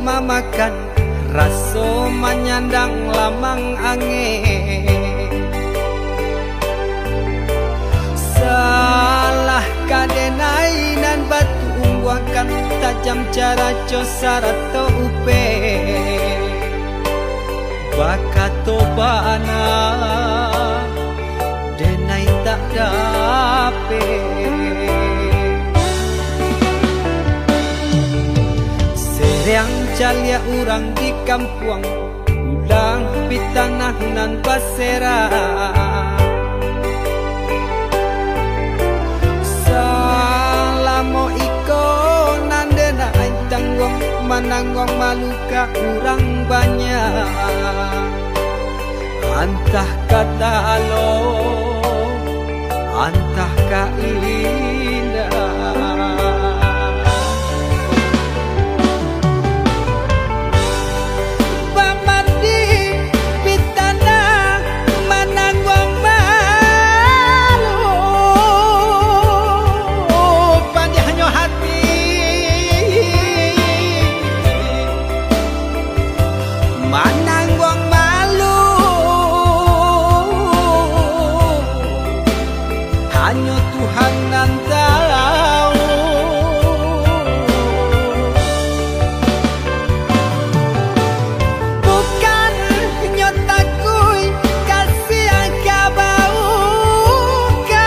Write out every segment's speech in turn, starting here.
mamakan raso menyandang lamang angin. Salah kadenai nan batu umbuakan tajam cara cosar atau upe bakato bana denai tak dape. Seriang calia urang di kampung ulang pitanah nan basera. Salamo iko nandena ain tanggung mananggong maluka urang banyak. Antah kata lo, antah ka indah. Mananggong malu hanya Tuhan nan tahu. Bukan nyotakui kasih yang kabau kai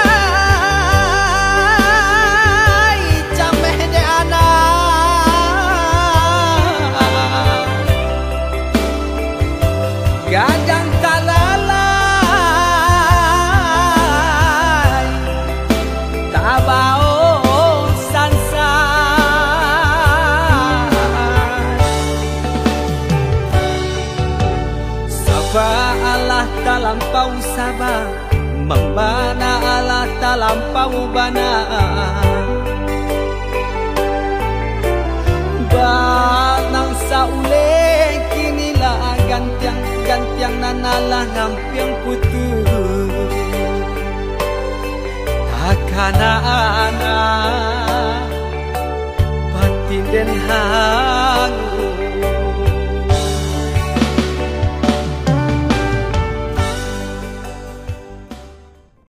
cameh de anak gadang talalai tabao sansai. Sabah Allah talampau sabah, membana Allah talampau bana. Banang saule kinilah gantiang nanalah ngampiang putu takana anak batin den ha